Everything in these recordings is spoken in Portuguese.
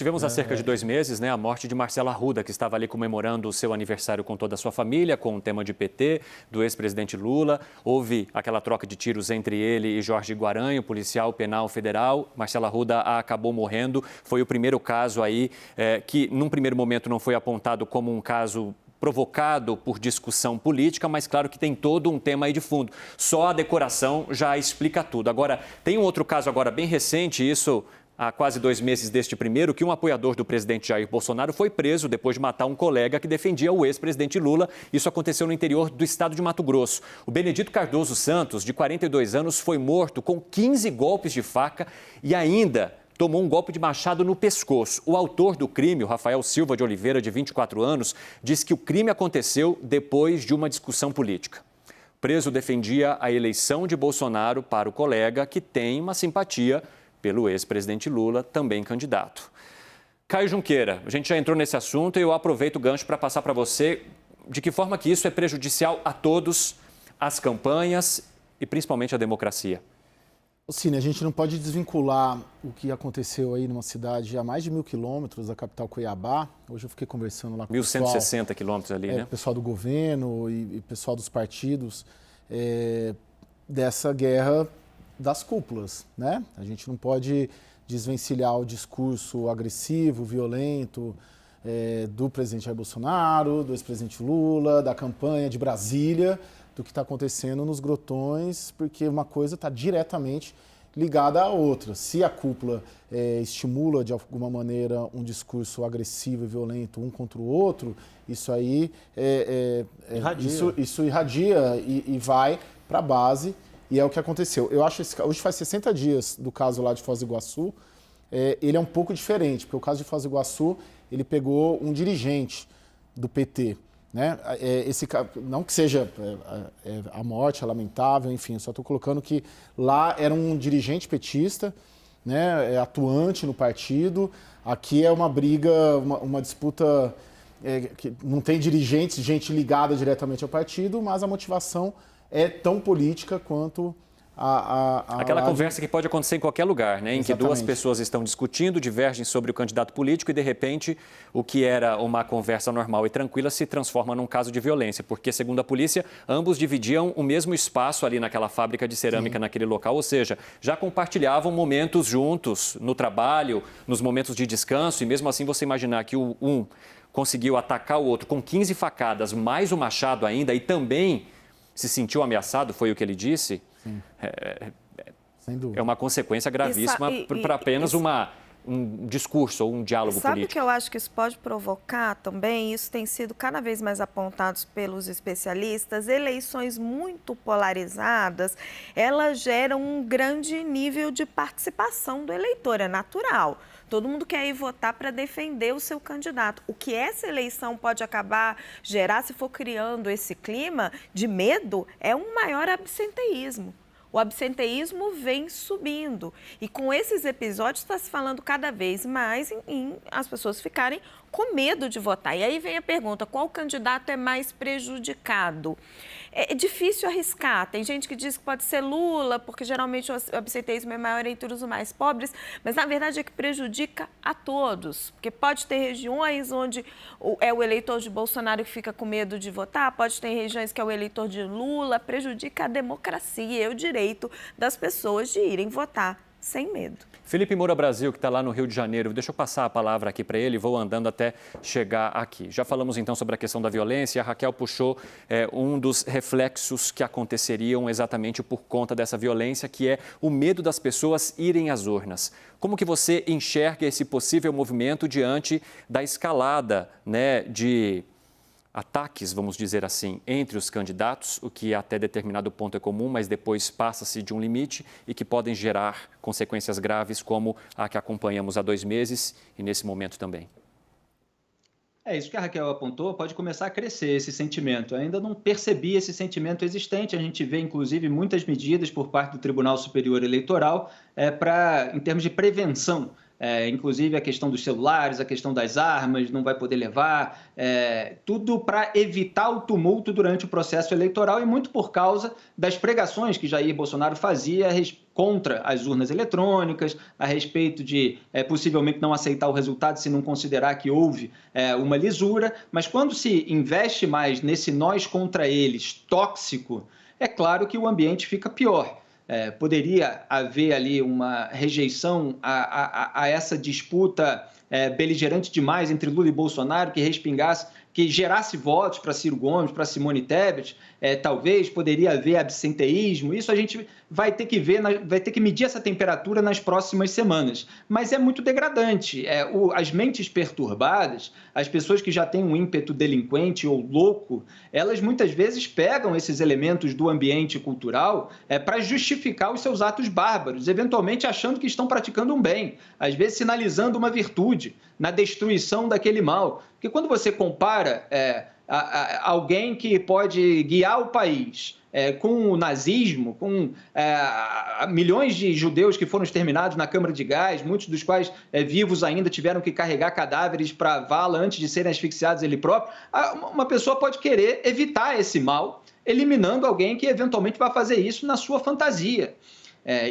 Tivemos há cerca de 2 meses, a morte de Marcelo Arruda, que estava ali comemorando o seu aniversário com toda a sua família, com o tema de PT, do ex-presidente Lula. Houve aquela troca de tiros entre ele e Jorge Guaranho, policial penal federal. Marcelo Arruda acabou morrendo. Foi o primeiro caso aí que, num primeiro momento, não foi apontado como um caso provocado por discussão política, mas claro que tem todo um tema aí de fundo. Só a decoração já explica tudo. Agora, tem um outro caso agora bem recente, isso há quase 2 meses deste primeiro, que um apoiador do presidente Jair Bolsonaro foi preso depois de matar um colega que defendia o ex-presidente Lula. Isso aconteceu no interior do estado de Mato Grosso. O Benedito Cardoso Santos, de 42 anos, foi morto com 15 golpes de faca e ainda tomou um golpe de machado no pescoço. O autor do crime, o Rafael Silva de Oliveira, de 24 anos, diz que o crime aconteceu depois de uma discussão política. O preso defendia a eleição de Bolsonaro para o colega, que tem uma simpatia pelo ex-presidente Lula, também candidato. Caio Junqueira, a gente já entrou nesse assunto e eu aproveito o gancho para passar para você de que forma que isso é prejudicial a todos, as campanhas e principalmente a democracia. Cine, a gente não pode desvincular o que aconteceu aí numa cidade a mais de 1.000 quilômetros da capital Cuiabá. Hoje eu fiquei conversando lá com o pessoal, 1.160 quilômetros ali, né? Pessoal do governo e pessoal dos partidos, dessa guerra das cúpulas, né? A gente não pode desvencilhar o discurso agressivo, violento do presidente Jair Bolsonaro, do ex-presidente Lula, da campanha de Brasília, do que está acontecendo nos grotões, porque uma coisa está diretamente ligada à outra. Se a cúpula estimula de alguma maneira um discurso agressivo e violento um contra o outro, isso aí isso irradia e vai para a base. E é o que aconteceu. Eu acho que hoje faz 60 dias do caso lá de Foz do Iguaçu. Ele é um pouco diferente, porque o caso de Foz do Iguaçu, ele pegou um dirigente do PT. Né? Não que seja a morte, é lamentável, enfim, eu só estou colocando que lá era um dirigente petista, né, atuante no partido. Aqui é uma briga, uma disputa que não tem dirigentes, gente ligada diretamente ao partido, mas a motivação é tão política quanto aquela conversa que pode acontecer em qualquer lugar, né? Em que duas pessoas estão discutindo, divergem sobre o candidato político e, de repente, o que era uma conversa normal e tranquila se transforma num caso de violência, porque, segundo a polícia, ambos dividiam o mesmo espaço ali naquela fábrica de cerâmica, naquele local, ou seja, já compartilhavam momentos juntos no trabalho, nos momentos de descanso, e mesmo assim você imaginar que um conseguiu atacar o outro com 15 facadas, mais o machado ainda, e também se sentiu ameaçado, foi o que ele disse. Sem dúvida. É uma consequência gravíssima para apenas um discurso ou um diálogo político. Sabe o que eu acho que isso pode provocar também? Isso tem sido cada vez mais apontado pelos especialistas. Eleições muito polarizadas, elas geram um grande nível de participação do eleitor, é natural. Todo mundo quer ir votar para defender o seu candidato. O que essa eleição pode acabar gerar, se for criando esse clima de medo, é um maior absenteísmo. O absenteísmo vem subindo. E com esses episódios está se falando cada vez mais em as pessoas ficarem com medo de votar. E aí vem a pergunta, qual candidato é mais prejudicado? É difícil arriscar. Tem gente que diz que pode ser Lula, porque geralmente o absenteísmo é maior entre os mais pobres, mas na verdade é que prejudica a todos. Porque pode ter regiões onde é o eleitor de Bolsonaro que fica com medo de votar, pode ter regiões que é o eleitor de Lula, prejudica a democracia e o direito das pessoas de irem votar sem medo. Felipe Moura Brasil, que está lá no Rio de Janeiro, deixa eu passar a palavra aqui para ele, vou andando até chegar aqui. Já falamos então sobre a questão da violência, a Raquel puxou um dos reflexos que aconteceriam exatamente por conta dessa violência, que é o medo das pessoas irem às urnas. Como que você enxerga esse possível movimento diante da escalada, né, de ataques, vamos dizer assim, entre os candidatos, o que até determinado ponto é comum, mas depois passa-se de um limite e que podem gerar consequências graves como a que acompanhamos há 2 meses e nesse momento também? Isso que a Raquel apontou, pode começar a crescer esse sentimento. Eu ainda não percebi esse sentimento existente. A gente vê, inclusive, muitas medidas por parte do Tribunal Superior Eleitoral em termos de prevenção inclusive a questão dos celulares, a questão das armas, não vai poder levar, tudo para evitar o tumulto durante o processo eleitoral e muito por causa das pregações que Jair Bolsonaro fazia contra as urnas eletrônicas, a respeito de possivelmente não aceitar o resultado se não considerar que houve uma lisura, mas quando se investe mais nesse nós contra eles tóxico, é claro que o ambiente fica pior. Poderia haver ali uma rejeição a essa disputa beligerante demais entre Lula e Bolsonaro, que respingasse, que gerasse votos para Ciro Gomes, para Simone Tebet, talvez poderia haver absenteísmo. Isso a gente vai ter que ver, vai ter que medir essa temperatura nas próximas semanas. Mas é muito degradante. As mentes perturbadas, as pessoas que já têm um ímpeto delinquente ou louco, elas muitas vezes pegam esses elementos do ambiente cultural para justificar os seus atos bárbaros, eventualmente achando que estão praticando um bem, às vezes sinalizando uma virtude na destruição daquele mal. Porque quando você compara alguém que pode guiar o país com o nazismo, com milhões de judeus que foram exterminados na câmara de gás, muitos dos quais vivos ainda tiveram que carregar cadáveres para a vala antes de serem asfixiados ele próprio, uma pessoa pode querer evitar esse mal, eliminando alguém que eventualmente vai fazer isso na sua fantasia.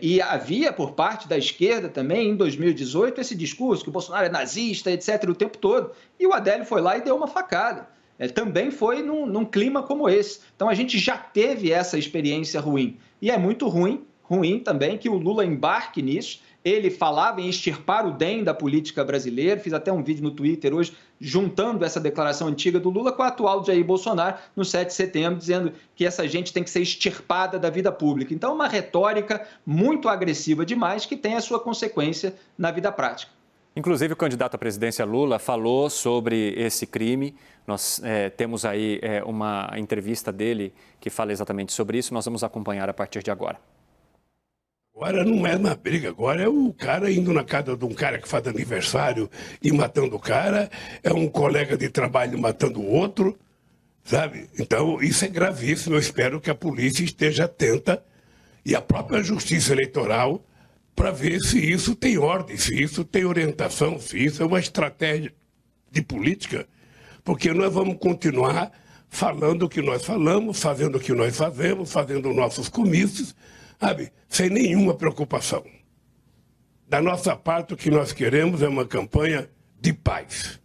E havia, por parte da esquerda também, em 2018, esse discurso que o Bolsonaro é nazista, etc., o tempo todo. E o Adélio foi lá e deu uma facada. Também foi num clima como esse. Então, a gente já teve essa experiência ruim. E é muito ruim também que o Lula embarque nisso. Ele falava em extirpar o DEM da política brasileira, fiz até um vídeo no Twitter hoje, juntando essa declaração antiga do Lula com a atual de Jair Bolsonaro, no 7 de setembro, dizendo que essa gente tem que ser extirpada da vida pública. Então, uma retórica muito agressiva demais que tem a sua consequência na vida prática. Inclusive, o candidato à presidência Lula falou sobre esse crime. Nós temos aí uma entrevista dele que fala exatamente sobre isso. Nós vamos acompanhar a partir de agora. Agora não é uma briga, agora é o cara indo na casa de um cara que faz aniversário e matando o cara, é um colega de trabalho matando o outro, sabe? Então isso é gravíssimo, eu espero que a polícia esteja atenta e a própria justiça eleitoral para ver se isso tem ordem, se isso tem orientação, se isso é uma estratégia de política, porque nós vamos continuar falando o que nós falamos, fazendo o que nós fazemos, fazendo nossos comícios, sabe, sem nenhuma preocupação. Da nossa parte, o que nós queremos é uma campanha de paz.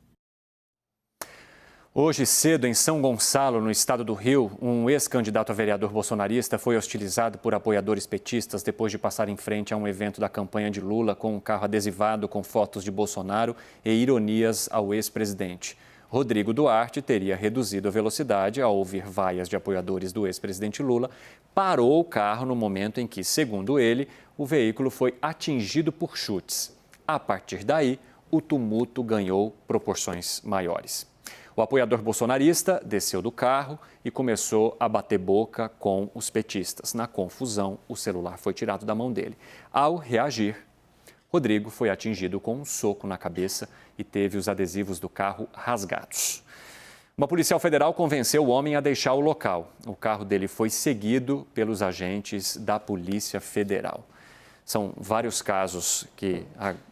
Hoje cedo, em São Gonçalo, no estado do Rio, um ex-candidato a vereador bolsonarista foi hostilizado por apoiadores petistas depois de passar em frente a um evento da campanha de Lula com um carro adesivado com fotos de Bolsonaro e ironias ao ex-presidente. Rodrigo Duarte teria reduzido a velocidade ao ouvir vaias de apoiadores do ex-presidente Lula, parou o carro no momento em que, segundo ele, o veículo foi atingido por chutes. A partir daí, o tumulto ganhou proporções maiores. O apoiador bolsonarista desceu do carro e começou a bater boca com os petistas. Na confusão, o celular foi tirado da mão dele. Ao reagir, Rodrigo foi atingido com um soco na cabeça e teve os adesivos do carro rasgados. Uma policial federal convenceu o homem a deixar o local. O carro dele foi seguido pelos agentes da Polícia Federal. São vários casos que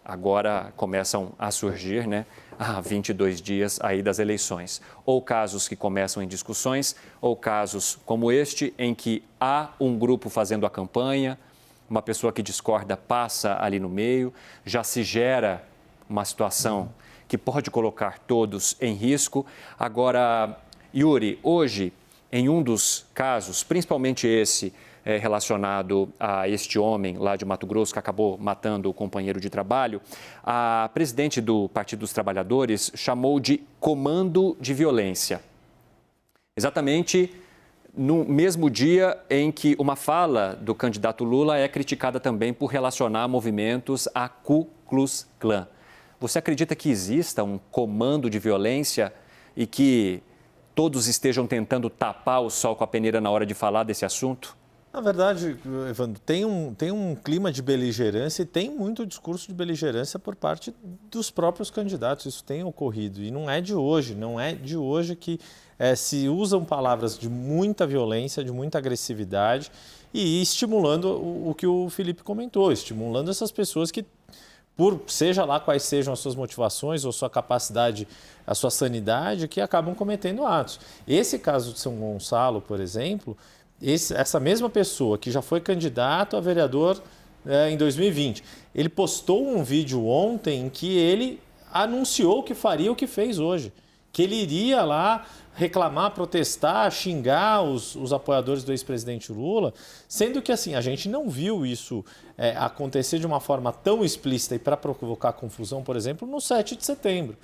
agora começam a surgir, né? Há 22 dias aí das eleições. Ou casos que começam em discussões, ou casos como este, em que há um grupo fazendo a campanha, uma pessoa que discorda passa ali no meio, já se gera uma situação que pode colocar todos em risco. Agora, Yuri, hoje, em um dos casos, principalmente esse relacionado a este homem lá de Mato Grosso que acabou matando o companheiro de trabalho, a presidente do Partido dos Trabalhadores chamou de comando de violência. Exatamente no mesmo dia em que uma fala do candidato Lula é criticada também por relacionar movimentos a Ku Klux Klan. Você acredita que exista um comando de violência e que todos estejam tentando tapar o sol com a peneira na hora de falar desse assunto? Na verdade, Evandro, tem um clima de beligerância e tem muito discurso de beligerância por parte dos próprios candidatos. Isso tem ocorrido e não é de hoje que se usam palavras de muita violência, de muita agressividade e estimulando o que o Felipe comentou, estimulando essas pessoas que seja lá quais sejam as suas motivações ou sua capacidade, a sua sanidade, que acabam cometendo atos. Esse caso de São Gonçalo, por exemplo, essa mesma pessoa que já foi candidato a vereador em 2020, ele postou um vídeo ontem em que ele anunciou que faria o que fez hoje, que ele iria lá reclamar, protestar, xingar os apoiadores do ex-presidente Lula, sendo que assim, a gente não viu isso acontecer de uma forma tão explícita e para provocar confusão, por exemplo, no 7 de setembro.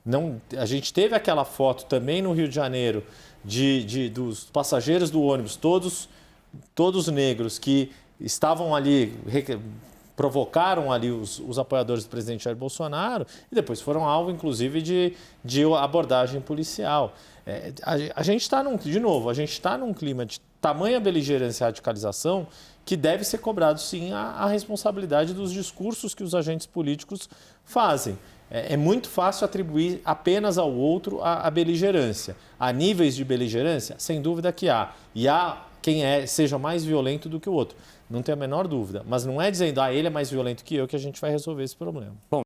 Não, a gente teve aquela foto também no Rio de Janeiro dos passageiros do ônibus, todos negros que estavam ali, provocaram ali os apoiadores do presidente Jair Bolsonaro e depois foram alvo, inclusive, de abordagem policial. A gente está num clima de tamanha beligerância e radicalização que deve ser cobrado, sim, a responsabilidade dos discursos que os agentes políticos fazem. É muito fácil atribuir apenas ao outro a beligerância. Há níveis de beligerância? Sem dúvida que há. E há quem seja mais violento do que o outro. Não tem a menor dúvida. Mas não é dizendo, ele é mais violento que eu, que a gente vai resolver esse problema. Bom,